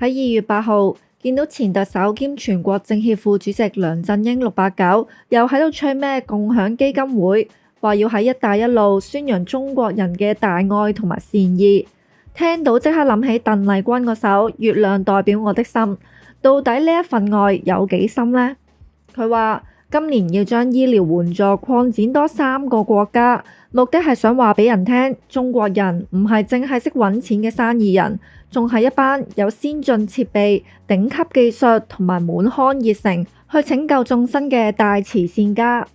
喺2月8號，見到前特首兼全國政協副主席梁振英689又喺度吹咩共享基金會，話要喺一帶一路宣揚中國人嘅大愛同埋善意。聽到即刻諗起鄧麗君嗰首《月亮代表我的心》，到底呢一份愛有幾深呢？佢話今年要將醫療援助擴展多3個國家，目的係想話俾人聽，中國人唔係淨係識揾錢嘅生意人，仲係一班有先進設備、頂級技術同埋滿腔熱誠去拯救眾生嘅大慈善家。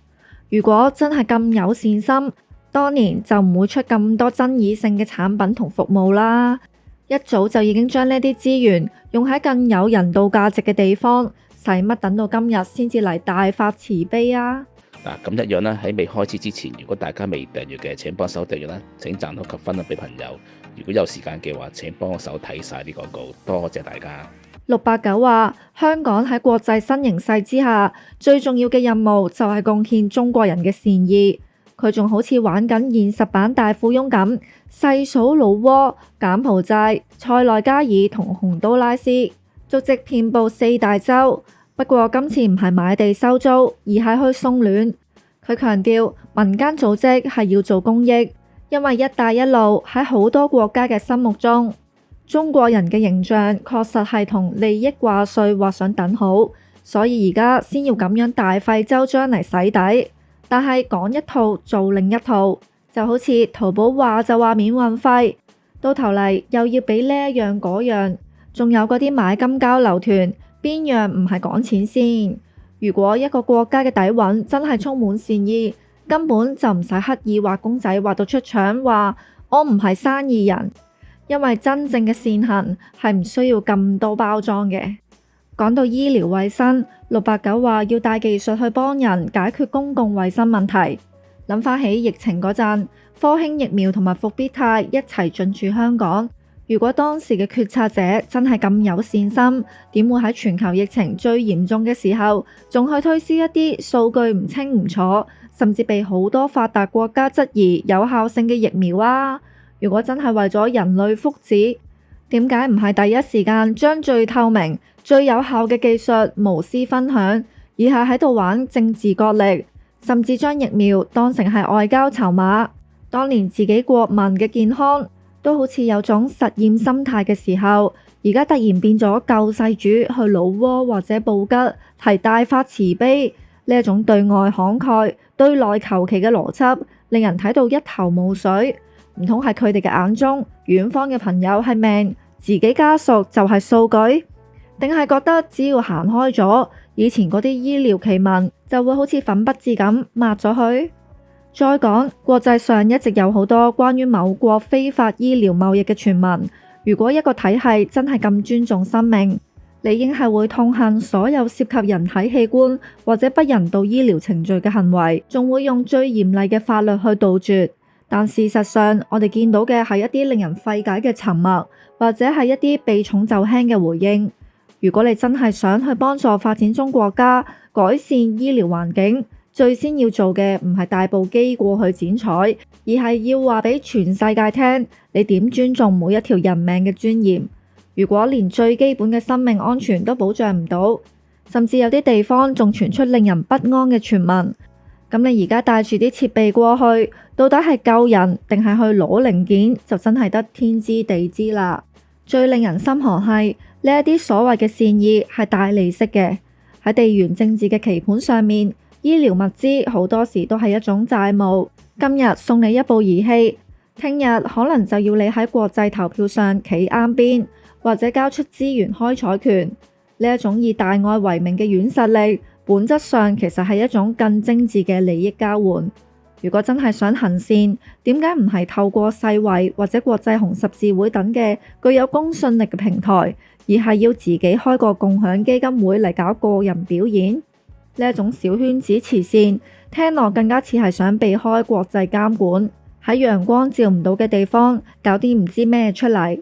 如果真係咁有善心，當年就唔會出咁多爭議性嘅產品同服務啦，一早就已經將呢啲資源用喺更有人道價值嘅地方，使乜等到今日先至嚟大發慈悲啊？咁一樣啦，喺未開始之前，如果大家未訂閱嘅，請幫手訂閱啦，請讚好及分享俾朋友。如果有時間嘅話，請幫我手睇晒啲廣告，多謝大家。689話，香港喺國際新形勢之下，最重要嘅任務就係貢獻中國人嘅善意。佢仲好似玩緊現實版大富翁咁，細數老撾、柬埔寨、塞內加爾同洪都拉斯，足跡遍佈4大洲。不過今次唔係買地收租，而係去送暖。佢強調民間組織係要做公益，因為一帶一路喺好多國家嘅心目中，中國人嘅形象確實係同利益掛帥畫上等號，所以而家先要咁樣大費周章嚟洗底。但係講一套做另一套，就好似淘寶話就話免運費，到頭嚟又要俾呢一樣嗰樣，仲有嗰啲買金交流團，邊樣唔係講錢先？如果一個國家嘅底蘊真係充滿善意，根本就唔使刻意畫公仔畫到出腸，話我唔係生意人，因為真正嘅善行係唔需要咁多包裝嘅。講到醫療衛生，689話要帶技術去幫人解決公共衛生問題。諗翻起疫情嗰陣，科興疫苗同埋復必泰一齊進駐香港。如果當時嘅決策者真係咁有善心，點會喺全球疫情最嚴重嘅時候，仲去推銷一啲數據唔清唔楚，甚至被好多發達國家質疑有效性嘅疫苗啊？如果真係為咗人類福祉，點解唔係第一時間將最透明、最有效嘅技術無私分享，而係喺度玩政治角力，甚至將疫苗當成係外交籌碼？當年自己國民嘅健康都好似有種實驗心態嘅時候，而家突然變咗救世主去老撾或者布吉提大發慈悲，呢一種對外慷慨、對內求其嘅邏輯，令人睇到一頭霧水。唔通係佢哋嘅眼中，遠方嘅朋友係命，自己家屬就係數據？定係覺得只要行開咗，以前嗰啲醫療奇聞就會好似粉筆字咁抹咗佢？再講，國際上一直有好多關於某國非法醫療貿易嘅傳聞。如果一個體系真係咁尊重生命，理應係會痛恨所有涉及人體器官或者不人道醫療程序嘅行為，仲會用最嚴厲嘅法律去杜絕。但事實上，我哋見到嘅係一啲令人費解嘅沉默，或者係一啲避重就輕嘅回應。如果你真係想去幫助發展中國家改善醫療環境，最先要做嘅唔係帶部機過去剪彩，而係要話俾全世界聽，你點尊重每一條人命嘅尊嚴。如果連最基本嘅生命安全都保障唔到，甚至有啲地方仲傳出令人不安嘅傳聞，咁你而家帶住啲設備過去，到底係救人定係去攞零件，就真係得天知地知啦。最令人心寒係呢一啲所謂嘅善意係帶利息嘅，喺地緣政治嘅棋盤上面，醫療物資好多時都係一種債務。今日送你一部儀器，聽日可能就要你喺國際投票上企啱邊，或者交出資源開採權。呢一種以大愛為名嘅軟實力，本質上其實係一種更精緻嘅利益交換。如果真係想行善，點解唔係透過世衛或者國際紅十字會等嘅具有公信力嘅平台，而係要自己開個共享基金會嚟搞個人表演？呢一種小圈子慈善，聽落更加似係想避開國際監管，喺陽光照唔到嘅地方搞啲唔知咩出嚟。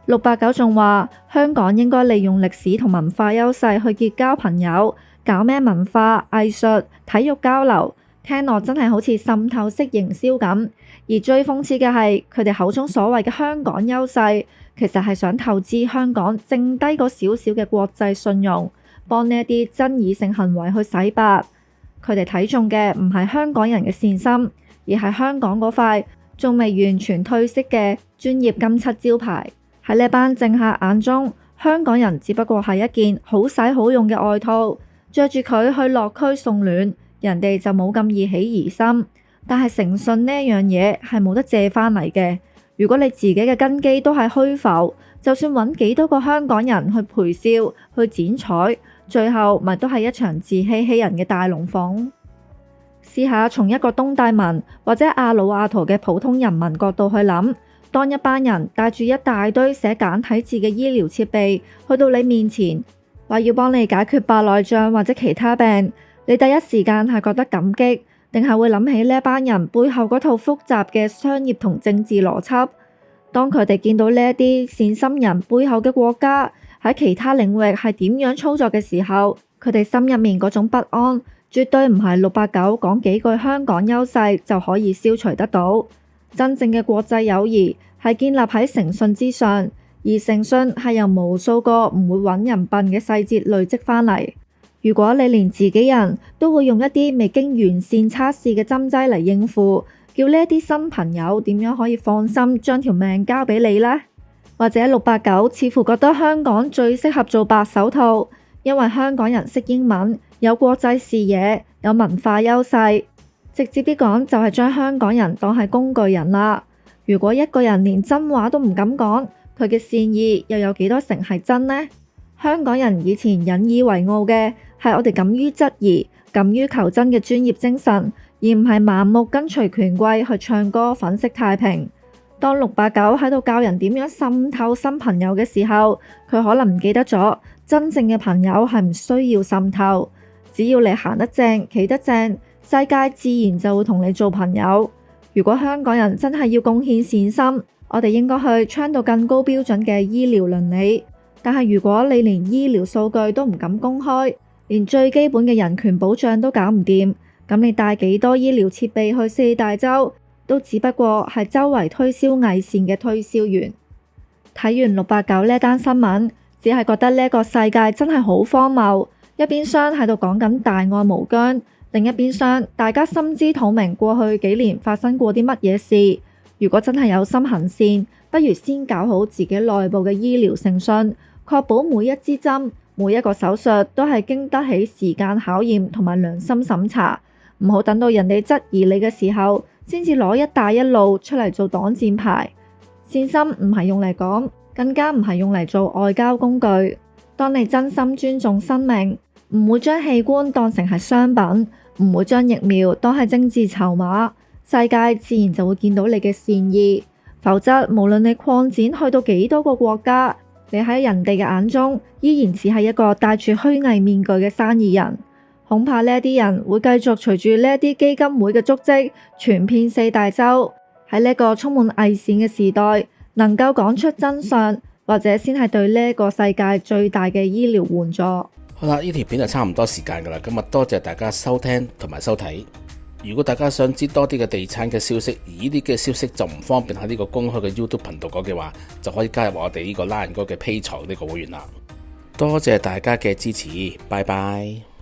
689仲話，香港應該利用歷史同文化優勢去結交朋友，搞咩文化、藝術、體育交流。聽落真係好似滲透式營銷咁。而最諷刺嘅係，佢哋口中所謂嘅香港優勢，其實係想透支香港剩低嗰少少嘅國際信用，幫呢一啲爭議性行為去洗白。佢哋睇中嘅唔係香港人嘅善心，而係香港嗰塊仲未完全褪色嘅專業金漆招牌。喺呢班政客眼中，香港人只不過係一件好使好用嘅外套，着住佢去落區送暖，人哋就冇咁易起疑心。但係誠信呢樣嘢係冇得借翻嚟嘅。如果你自己嘅根基都係虛浮，就算揾幾多個香港人去陪笑、去剪彩，最後咪都係一場自欺欺人嘅大龍鳳。試下從一個東帝汶或者阿魯阿圖嘅普通人民角度去諗，當一班人帶住一大堆寫簡體字嘅醫療設備去到你面前，話要幫你解決白內障或者其他病，你第一時間係覺得感激，定係會諗起呢一班人背後嗰套複雜嘅商業同政治邏輯？當佢哋見到呢一啲善心人背後嘅國家喺其他領域係點樣操作嘅時候，佢哋心入面嗰種不安，絕對唔係689講幾句香港優勢就可以消除得到。真正嘅國際友誼係建立喺誠信之上，而誠信係由無數個唔會揾人笨嘅細節累積翻嚟。如果你連自己人都會用一啲未經完善測試嘅針劑嚟應付，叫呢一啲新朋友點樣可以放心將條命交俾你呢？或者689似乎覺得香港最適合做白手套，因為香港人識英文，有國際視野，有文化優勢。直接啲講就係將香港人當係工具人啦。如果一個人連真話都唔敢講，佢嘅善意又有幾多成係真呢？香港人以前引以為傲嘅係我哋敢於質疑、敢於求真嘅專業精神，而唔係盲目跟隨權貴去唱歌粉飾太平。當689喺度教人點樣滲透新朋友嘅時候，佢可能唔記得咗真正嘅朋友係唔需要滲透，只要你行得正、企得正，世界自然就會同你做朋友。如果香港人真係要貢獻善心，我哋應該去倡導更高標準嘅醫療倫理。但係如果你連醫療數據都唔敢公開，連最基本嘅人權保障都搞唔掂，咁你帶幾多醫療設備去四大洲，都只不過係周圍推銷偽善嘅推銷員。睇完689呢單新聞，只係覺得呢個世界真係好荒謬。一邊廂喺度講緊大愛無疆，另一邊廂大家心知肚明過去幾年發生過啲乜嘢事。如果真係有心行善，不如先搞好自己內部嘅醫療誠信，確保每一支針、每一個手術都係經得起時間考驗同埋良心審查。唔好等到人哋質疑你嘅時候，先至攞一帶一路出嚟做擋箭牌。善心唔係用嚟講，更加唔係用嚟做外交工具。當你真心尊重生命，唔會將器官當成係商品，唔會將疫苗當係政治籌碼，世界自然就會見到你嘅善意。否則，無論你擴展去到幾多個國家，你喺人哋嘅眼中依然只係一個戴住虛偽面具嘅生意人。恐怕呢啲人會繼續隨住呢啲基金會嘅足跡傳遍四大洲。喺呢個充滿偽善嘅時代，能夠講出真相，或者先係對呢個世界最大嘅醫療援助。好啦，呢條片就差唔多時間噶啦，咁啊多謝大家收聽同埋收睇。如果大家想知多啲嘅地產嘅消息，而呢啲嘅消息就唔方便喺呢個公開嘅 YouTube 頻道講嘅話，就可以加入我哋呢個拉人哥嘅 Patreon呢個會員啦。多謝大家嘅支持，拜拜。